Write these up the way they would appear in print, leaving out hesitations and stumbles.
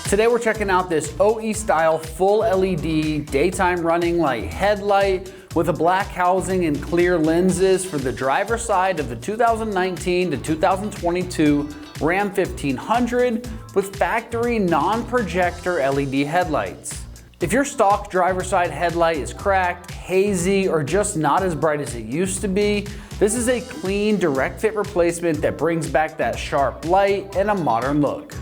Today we're checking out this OE style full LED daytime running light headlight with a black housing and clear lenses for the driver's side of the 2019 to 2022 Ram 1500 with factory non-projector LED headlights. If your stock driver's side headlight is cracked, hazy, or just not as bright as it used to be, this is a clean, direct fit replacement that brings back that sharp light and a modern look.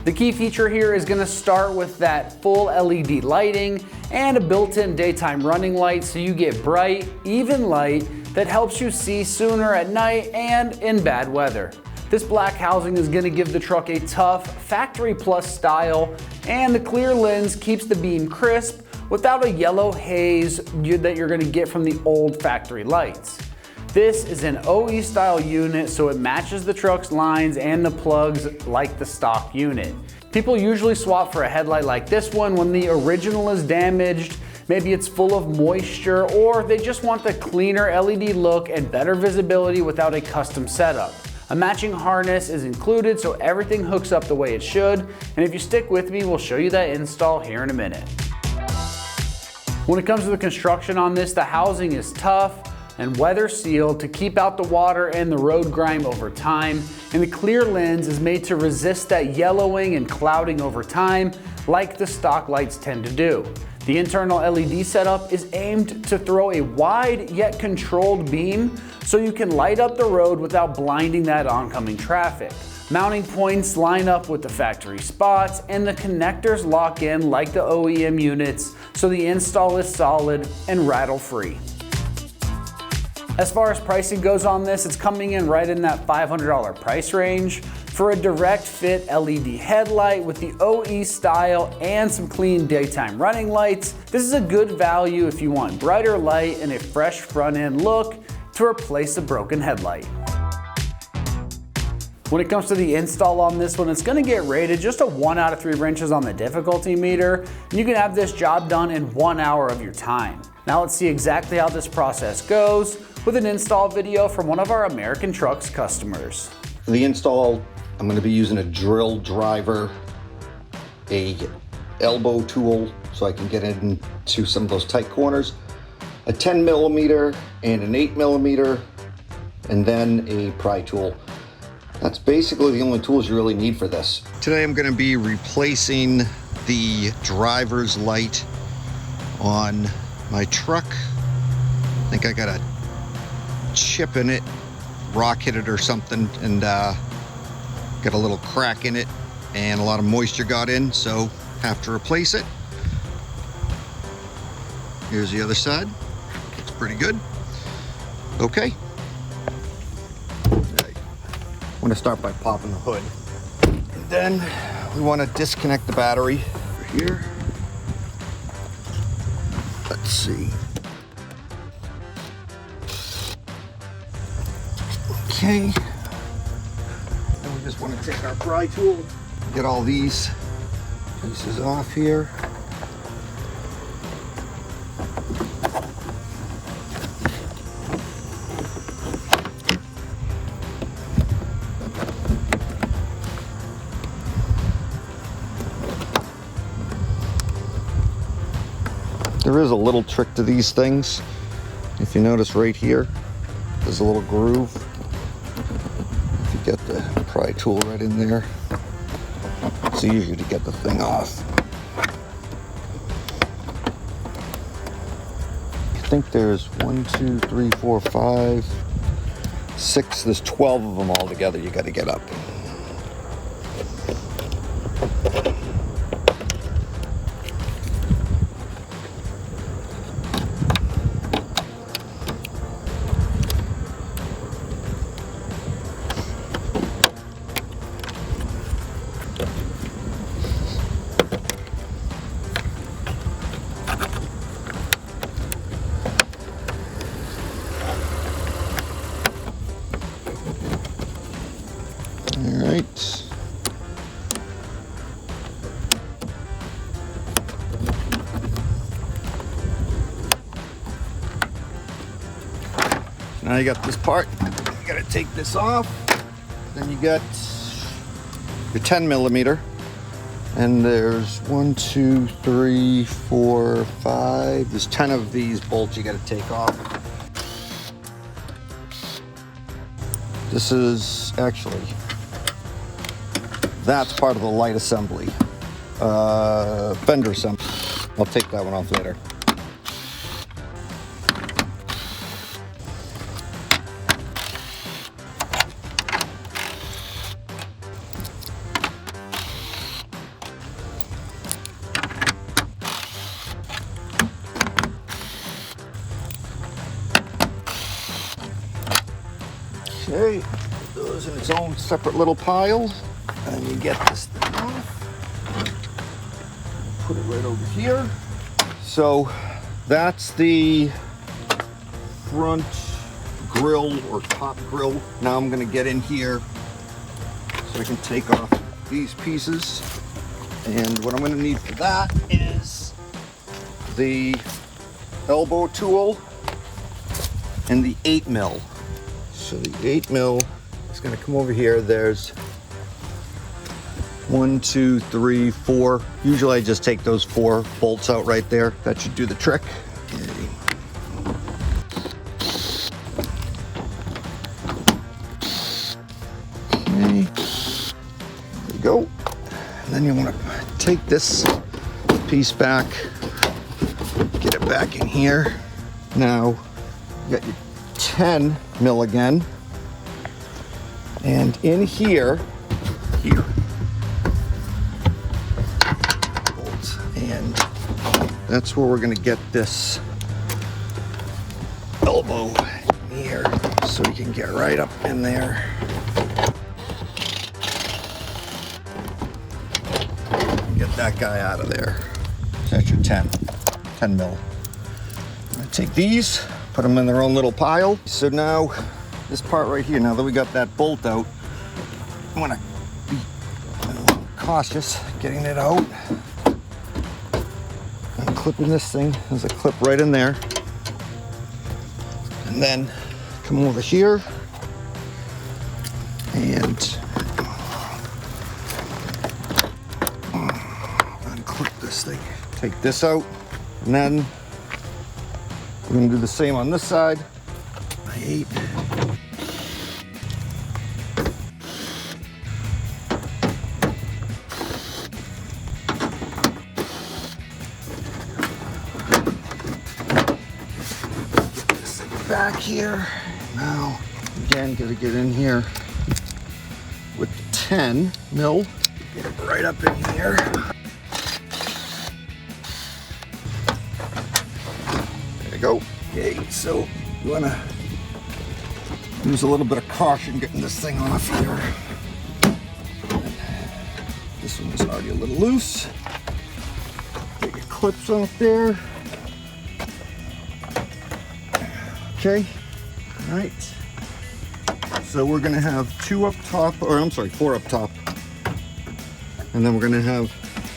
The key feature here is going to start with that full LED lighting and a built-in daytime running light so you get bright, even light that helps you see sooner at night and in bad weather. This black housing is going to give the truck a tough factory plus style, and the clear lens keeps the beam crisp without a yellow haze that you're going to get from the old factory lights. This is an OE style unit, so it matches the truck's lines and the plugs like the stock unit. People usually swap for a headlight like this one when the original is damaged, maybe it's full of moisture, or they just want the cleaner LED look and better visibility without a custom setup. A matching harness is included so everything hooks up the way it should, and if you stick with me, we'll show you that install here in a minute. When it comes to the construction on this, the housing is tough and weather sealed to keep out the water and the road grime over time, and the clear lens is made to resist that yellowing and clouding over time like the stock lights tend to do. The internal LED setup is aimed to throw a wide yet controlled beam so you can light up the road without blinding that oncoming traffic. Mounting points line up with the factory spots, and the connectors lock in like the OEM units so the install is solid and rattle-free. As far as pricing goes on this, it's coming in right in that $500 price range. For a direct fit LED headlight with the OE style and some clean daytime running lights, this is a good value if you want brighter light and a fresh front end look to replace a broken headlight. When it comes to the install on this one, it's going to get rated just a 1 out of 3 wrenches on the difficulty meter, and you can have this job done in 1 hour of your time. Now let's see exactly how this process goes with an install video from one of our AmericanTrucks customers. For the install, I'm going to be using a drill driver, a elbow tool so I can get into some of those tight corners, a 10mm and an 8mm, and then a pry tool. That's basically the only tools you really need for this. Today I'm going to be replacing the driver's light on my truck. I think I got a chip in it, rock hit it or something, and got a little crack in it and a lot of moisture got in, so have to replace it. Here's the other side. Looks pretty good. Okay. I'm going to start by popping the hood. And then we want to disconnect the battery over here. Let's see. Okay. Then we just want to take our pry tool, get all these pieces off here. There is a little trick to these things. If you notice right here, there's a little groove. If you get the pry tool right in there, it's easy to get the thing off. I think there's 1, 2, 3, 4, 5, 6, there's 12 of them all together you got to get up. Alright. Now you got this part. You gotta take this off. Then you got your 10mm. And there's 1, 2, 3, 4, 5. There's 10 of these bolts you got to take off. This is actually, that's part of the light assembly. Fender assembly. I'll take that one off later. Okay, put those in its own separate little pile, and you get this thing off. Put it right over here. So that's the front grill or top grill. Now I'm gonna get in here so I can take off these pieces. And what I'm gonna need for that is the elbow tool and the 8mm. So the 8mm is going to come over here. There's 1, 2, 3, 4. Usually I just take those 4 bolts out right there. That should do the trick. Okay. There you go. And then you want to take this piece back, get it back in here. Now you got your 10 mil again, and in here, bolts, and that's where we're going to get this elbow in here, so we can get right up in there. Get that guy out of there. So that's your 10 mil. I'm going to take these, put them in their own little pile. So now, this part right here, now that we got that bolt out, I'm gonna be cautious getting it out. I'm clipping this thing. There's a clip right in there. And then come over here and unclip this thing. Take this out, and then we're going to do the same on this side. 8. Get this thing back here. Now, again, got to get in here with the 10 mil. Get it right up in here. Go. Okay, so you want to use a little bit of caution getting this thing off here. This one was already a little loose. Get your clips off there. Okay, all right. So we're going to have 2 up top, or I'm sorry, 4 up top. And then we're going to have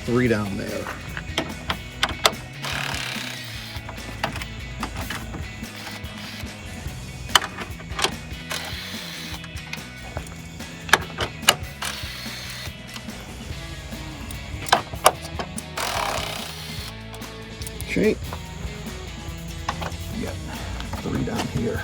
3 down there. Okay, you got 3 down here.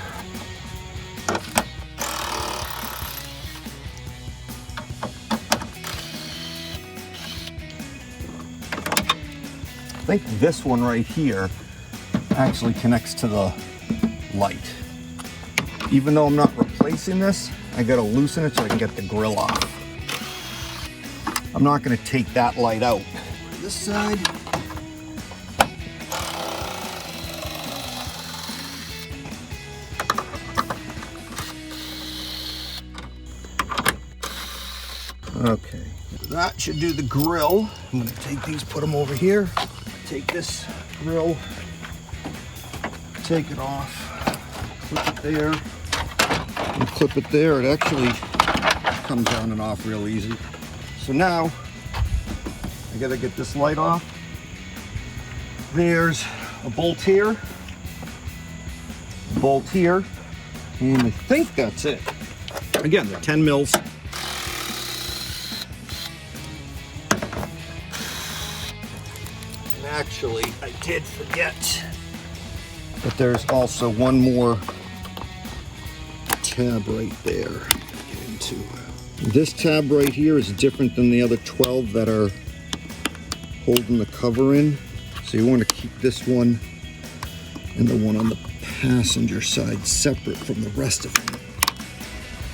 I think this one right here actually connects to the light. Even though I'm not replacing this, I gotta loosen it so I can get the grill off. I'm not gonna take that light out. This side. Okay, that should do the grill. I'm gonna take these, put them over here. Take this grill, take it off, clip it there, and clip it there. It actually comes down and off real easy. So now, I gotta get this light off. There's a bolt here, bolt here, and I think that's it. Again, they're 10 mils. actually, I did forget. But there's also one more tab right there to get into. This tab right here is different than the other 12 that are holding the cover in. So you want to keep this one and the one on the passenger side separate from the rest of them,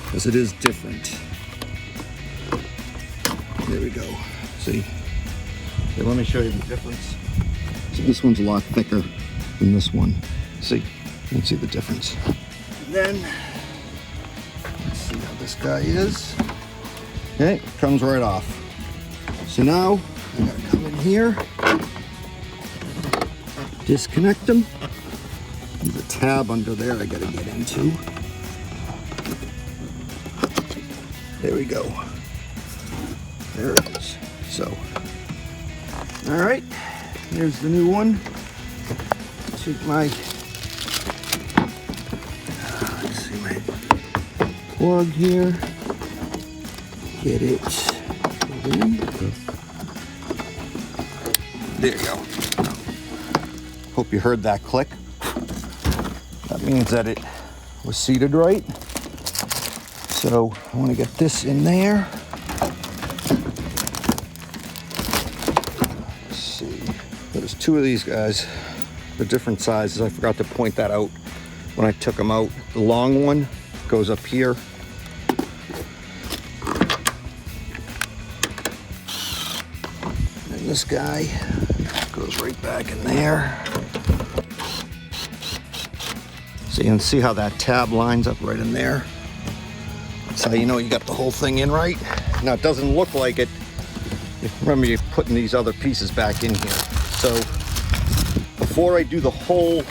because it is different. There we go. See? Okay, let me show you the difference. So this one's a lot thicker than this one. See? You can see the difference. And then, let's see how this guy is. Okay, it comes right off. So now, I gotta come in here, disconnect them. There's a tab under there I gotta get into. There we go. There it is. So, all right, here's the new one. Take my, let's see, my plug here. Get it in. There you go. Hope you heard that click. That means that it was seated right. So I want to get this in there. Let's see. There's two of these guys. They're different sizes. I forgot to point that out when I took them out. The long one goes up here. And this guy goes right back in there. So you can see how that tab lines up right in there. That's how you know you got the whole thing in right. Now it doesn't look like it. Remember, you're putting these other pieces back in here. So before I do the whole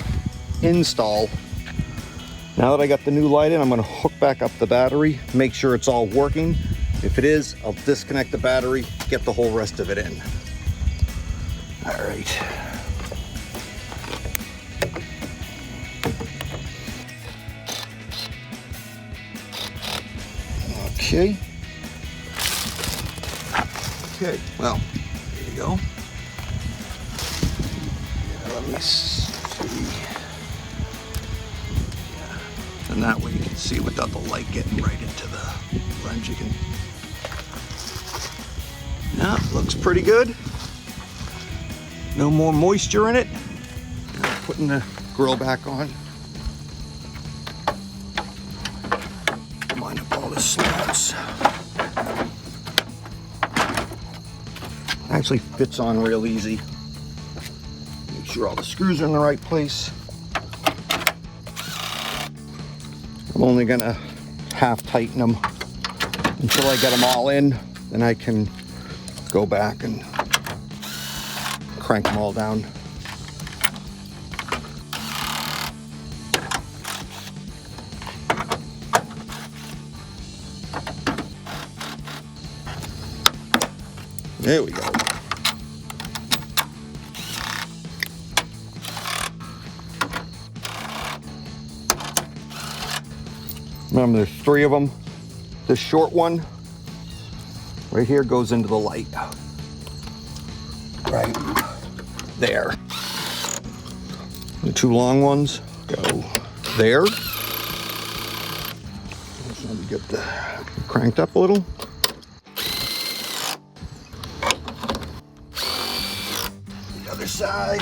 install, now that I got the new light in, I'm gonna hook back up the battery, make sure it's all working. If it is, I'll disconnect the battery, get the whole rest of it in. All right. Okay. Okay, well, there you go. Yeah, let me see. Yeah. And that way you can see without the light getting right into the lens. You can. Yeah, looks pretty good. No more moisture in it. Now putting the grill back on. Line up all the slabs. Actually fits on real easy. Make sure all the screws are in the right place. I'm only gonna half tighten them until I get them all in. Then I can go back and crank them all down. There we go. Remember, there's 3 of them. This short one right here goes into the light. Right there. The 2 long ones go there. So let me get the cranked up a little. The other side.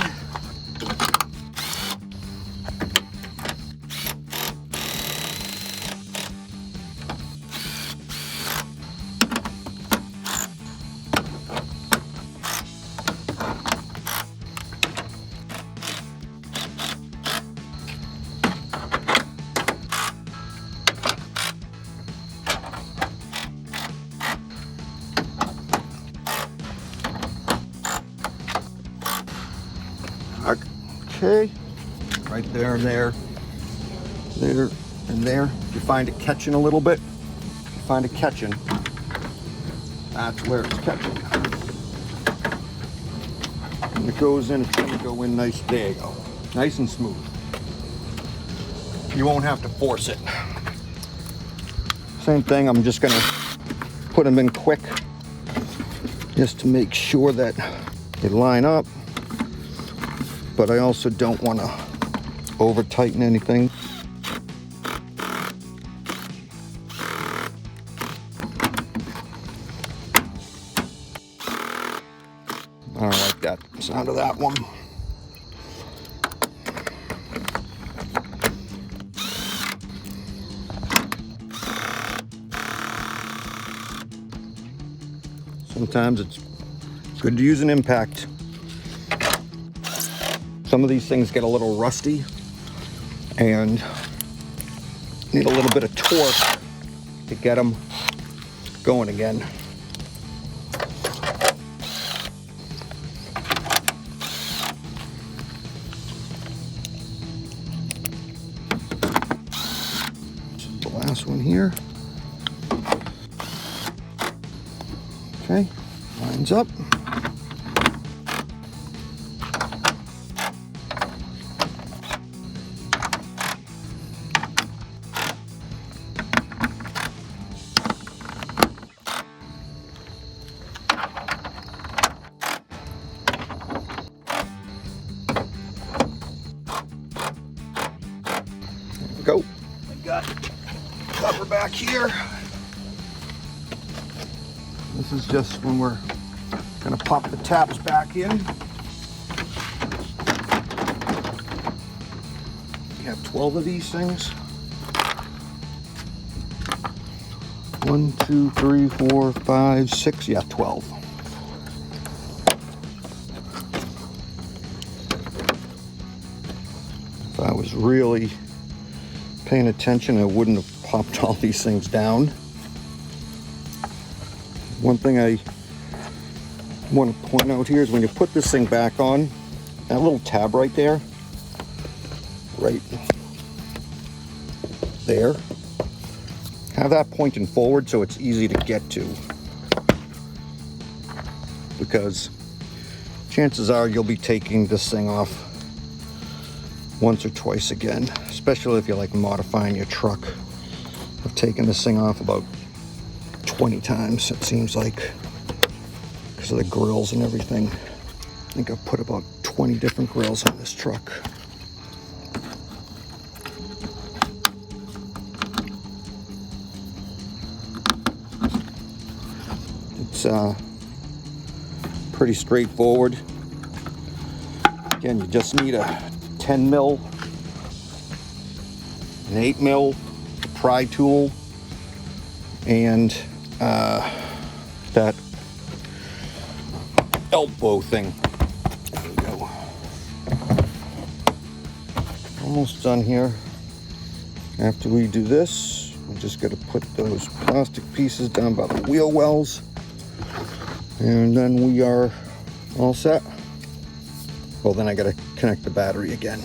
Okay, right there, there, there, and there. If you find it catching a little bit, if you find it catching, that's where it's catching. When it goes in, it's gonna go in nice, there you go. Nice and smooth. You won't have to force it. Same thing, I'm just gonna put them in quick, just to make sure that they line up. but I also don't want to over tighten anything. I don't like that sound of that one. Sometimes it's good to use an impact. Some of these things get a little rusty and need a little bit of torque to get them going again. The last one here. Okay, lines up. There we go. I got cover back here. This is just when we're gonna pop the tabs back in. We have 12 of these things. 1, 2, 3, 4, 5, 6, yeah, 12. If I was really paying attention, I wouldn't have popped all these things down. One thing I want to point out here is when you put this thing back on, that little tab right there, right there, have that pointing forward so it's easy to get to. Because chances are you'll be taking this thing off once or twice again, especially if you're like modifying your truck. I've taken this thing off about 20 times, it seems like, because of the grills and everything. I think I've put about 20 different grills on this truck. It's pretty straightforward. Again, you just need a 10 mil, an 8 mil pry tool, and that elbow thing. There we go. Almost done here. After we do this, we just got to put those plastic pieces down by the wheel wells, and then we are all set. Well, then I got to connect the battery again.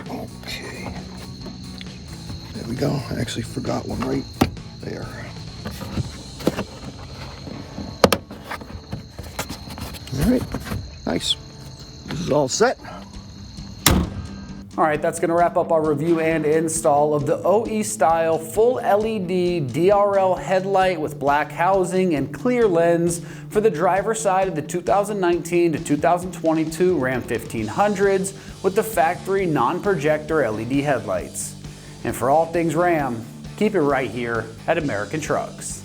Okay. There we go. I actually forgot one right there. All right, nice. This is all set. All right, that's gonna wrap up our review and install of the OE style full LED DRL headlight with black housing and clear lens for the driver's side of the 2019 to 2022 Ram 1500s with the factory non-projector LED headlights. And for all things Ram, keep it right here at American Trucks.